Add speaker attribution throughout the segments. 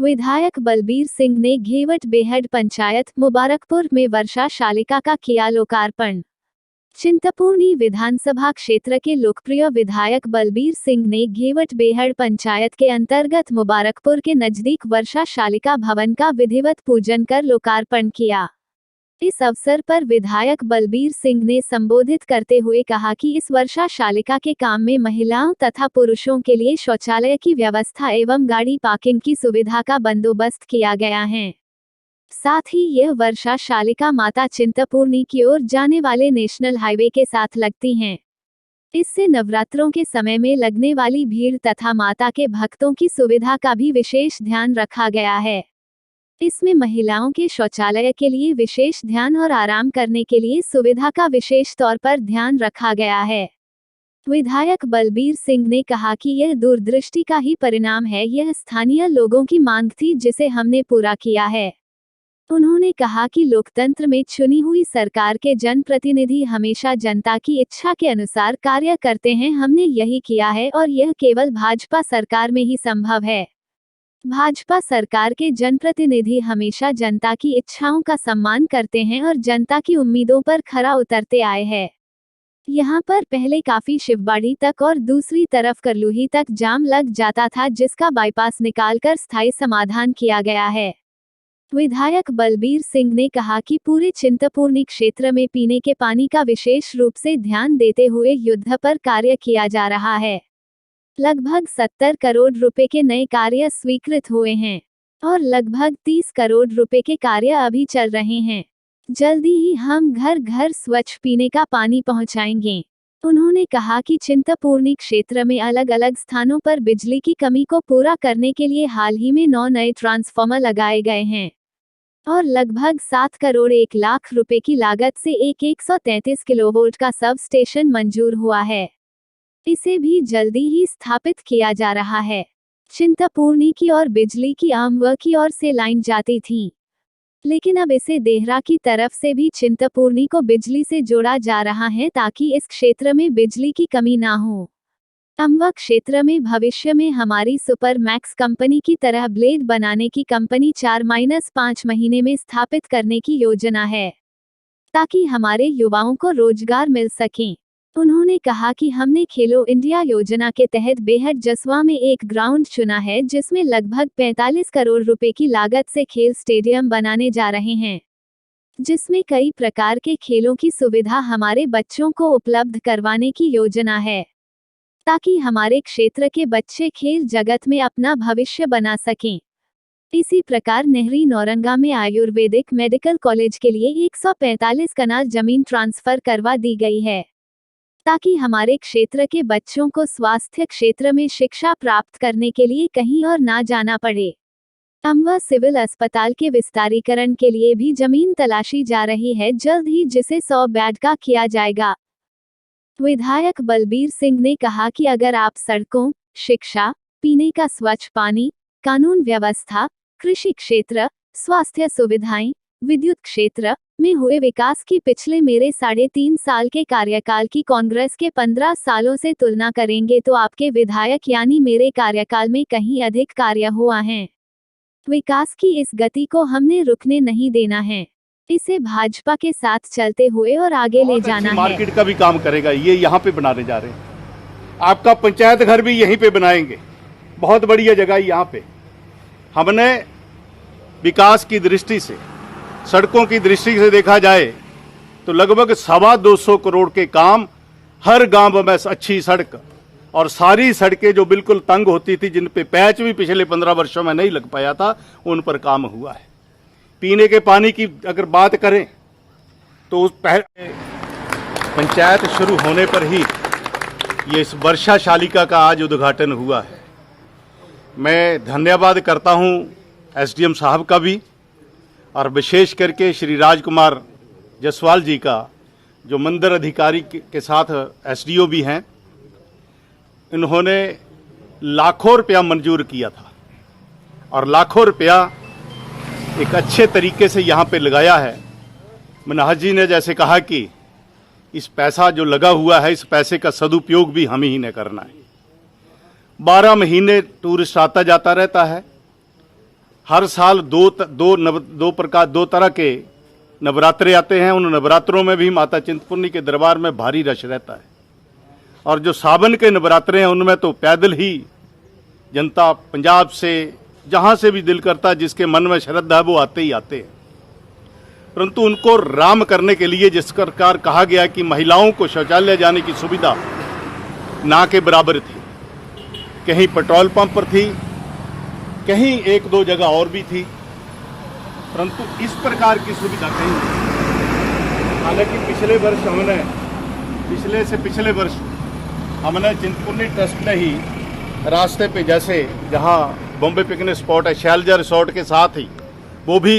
Speaker 1: विधायक बलबीर सिंह ने घेवट बेहड पंचायत मुबारकपुर में वर्षा शालिका का किया लोकार्पण। चिंतपूर्णी विधानसभा क्षेत्र के लोकप्रिय विधायक बलबीर सिंह ने घेवट बेहड पंचायत के अंतर्गत मुबारकपुर के नजदीक वर्षा शालिका भवन का विधिवत पूजन कर लोकार्पण किया। इस अवसर पर विधायक बलबीर सिंह ने संबोधित करते हुए कहा कि इस वर्षा शालिका के काम में महिलाओं तथा पुरुषों के लिए शौचालय की व्यवस्था एवं गाड़ी पार्किंग की सुविधा का बंदोबस्त किया गया है। साथ ही यह वर्षा शालिका माता चिंतपूर्णी की ओर जाने वाले नेशनल हाईवे के साथ लगती हैं। इससे नवरात्रों के समय में लगने वाली भीड़ तथा माता के भक्तों की सुविधा का भी विशेष ध्यान रखा गया है। इसमें महिलाओं के शौचालय के लिए विशेष ध्यान और आराम करने के लिए सुविधा का विशेष तौर पर ध्यान रखा गया है। विधायक बलबीर सिंह ने कहा कि यह दूरदृष्टि का ही परिणाम है, यह स्थानीय लोगों की मांग थी जिसे हमने पूरा किया है। उन्होंने कहा कि लोकतंत्र में चुनी हुई सरकार के जनप्रतिनिधि हमेशा जनता की इच्छा के अनुसार कार्य करते हैं। हमने यही किया है और यह केवल भाजपा सरकार में ही संभव है। भाजपा सरकार के जनप्रतिनिधि हमेशा जनता की इच्छाओं का सम्मान करते हैं और जनता की उम्मीदों पर खरा उतरते आए हैं। यहाँ पर पहले काफी शिवबाड़ी तक और दूसरी तरफ करलूही तक जाम लग जाता था, जिसका बाईपास निकालकर स्थायी समाधान किया गया है। विधायक बलबीर सिंह ने कहा कि पूरे चिंतपूर्णी क्षेत्र में पीने के पानी का विशेष रूप से ध्यान देते हुए युद्ध पर कार्य किया जा रहा है। लगभग 70 करोड़ रुपए के नए कार्य स्वीकृत हुए हैं और लगभग 30 करोड़ रुपए के कार्य अभी चल रहे हैं। जल्दी ही हम घर घर स्वच्छ पीने का पानी पहुंचाएंगे। उन्होंने कहा कि चिंतपूर्णी क्षेत्र में अलग अलग स्थानों पर बिजली की कमी को पूरा करने के लिए हाल ही में 9 नए ट्रांसफार्मर लगाए गए हैं और लगभग 7 करोड़ 1 लाख रुपए की लागत से एक 133 किलोवोल्ट का सब स्टेशन मंजूर हुआ है। इसे भी जल्दी ही स्थापित किया जा रहा है। चिंतपूर्णी की ओर बिजली की अमवा की ओर से लाइन जाती थी, लेकिन अब इसे देहरा की तरफ से भी चिंतपूर्णी को बिजली से जोड़ा जा रहा है ताकि इस क्षेत्र में बिजली की कमी ना हो। अमवा क्षेत्र में भविष्य में हमारी सुपर मैक्स कंपनी की तरह ब्लेड बनाने की कंपनी 4-5 महीने में स्थापित करने की योजना है, ताकि हमारे युवाओं को रोजगार मिल सके। उन्होंने कहा कि हमने खेलो इंडिया योजना के तहत बेहड जसवा में एक ग्राउंड चुना है, जिसमें लगभग 45 करोड़ रुपए की लागत से खेल स्टेडियम बनाने जा रहे हैं, जिसमें कई प्रकार के खेलों की सुविधा हमारे बच्चों को उपलब्ध करवाने की योजना है, ताकि हमारे क्षेत्र के बच्चे खेल जगत में अपना भविष्य बना सकें। इसी प्रकार नेहरी नौरंगा में आयुर्वेदिक मेडिकल कॉलेज के लिए 145 कनाल जमीन ट्रांसफर करवा दी गई है, ताकि हमारे क्षेत्र के बच्चों को स्वास्थ्य क्षेत्र में शिक्षा प्राप्त करने के लिए कहीं और ना जाना पड़े। अमवा सिविल अस्पताल के विस्तारीकरण के लिए भी जमीन तलाशी जा रही है, जल्द ही जिसे 100 बेड का किया जाएगा। विधायक बलबीर सिंह ने कहा कि अगर आप सड़कों, शिक्षा, पीने का स्वच्छ पानी, कानून व्यवस्था, कृषि क्षेत्र, स्वास्थ्य सुविधाएं, विद्युत क्षेत्र में हुए विकास की पिछले मेरे 3.5 साल के कार्यकाल की कांग्रेस के 15 सालों से तुलना करेंगे तो आपके विधायक यानी मेरे कार्यकाल में कहीं अधिक कार्य हुआ है। विकास की इस गति को हमने रुकने नहीं देना है, इसे भाजपा के साथ चलते हुए और आगे ले जाना है।
Speaker 2: मार्केट का भी काम करेगा, ये यहाँ पे बनाने जा रहे हैं। आपका पंचायत घर भी यहीं पे बनाएंगे, बहुत बढ़िया जगह यहाँ पे। हमने विकास की दृष्टि से, सड़कों की दृष्टि से देखा जाए तो लगभग 225 करोड़ के काम हर गांव में अच्छी सड़क और सारी सड़कें जो बिल्कुल तंग होती थी, जिन पे पैच भी पिछले 15 वर्षों में नहीं लग पाया था, उन पर काम हुआ है। पीने के पानी की अगर बात करें तो उस पंचायत शुरू होने पर ही ये इस वर्षा शालिका का आज उद्घाटन हुआ है। मैं धन्यवाद करता हूं एसडीएम साहब का भी, और विशेष करके श्री राजकुमार जसवाल जी का, जो मंदिर अधिकारी के साथ एसडीओ भी हैं। इन्होंने लाखों रुपया मंजूर किया था और लाखों रुपया एक अच्छे तरीके से यहाँ पे लगाया है। मनहज जी ने जैसे कहा कि इस पैसा जो लगा हुआ है, इस पैसे का सदुपयोग भी हम ही ने करना है। 12 महीने टूरिस्ट आता जाता रहता है, हर साल दो तरह के नवरात्रे आते हैं। उन नवरात्रों में भी माता चिंतपूर्णी के दरबार में भारी रश रहता है। और जो सावन के नवरात्रे हैं उनमें तो पैदल ही जनता पंजाब से जहाँ से भी दिल करता है, जिसके मन में श्रद्धा है, वो आते ही आते हैं। परंतु उनको राम करने के लिए जिस प्रकार कहा गया कि महिलाओं को शौचालय जाने की सुविधा ना के बराबर थी, कहीं पेट्रोल पंप पर थी, कहीं एक दो जगह और भी थी, परंतु इस प्रकार की सुविधा कहीं नहीं। हालांकि पिछले वर्ष हमने चिंतपूर्णी ट्रस्ट ने ही रास्ते पे, जैसे जहाँ बॉम्बे पिकनिक स्पॉट है शैलजा रिसोर्ट के साथ ही, वो भी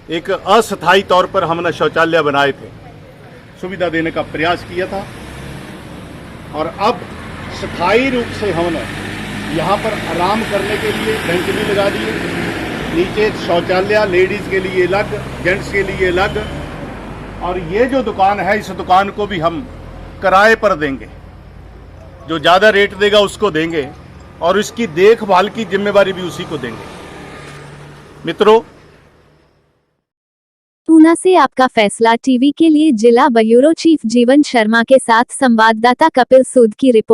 Speaker 2: एक अस्थायी तौर पर हमने शौचालय बनाए थे, सुविधा देने का प्रयास किया था। और अब स्थायी रूप से हमने यहाँ पर आराम करने के लिए बेंच भी लगा दिए, नीचे शौचालय लेडीज़ के लिए अलग, जेंट्स के लिए अलग। और ये जो दुकान है, इस दुकान को भी हम किराए पर देंगे, जो ज़्यादा रेट देगा उसको देंगे, और इसकी देखभाल की जिम्मेवारी भी उसी को देंगे। मित्रों,
Speaker 1: ऊना से आपका फैसला टीवी के लिए जिला ब्यूरो चीफ जीवन शर्मा के साथ संवाददाता कपिल सूद की रिपोर्ट।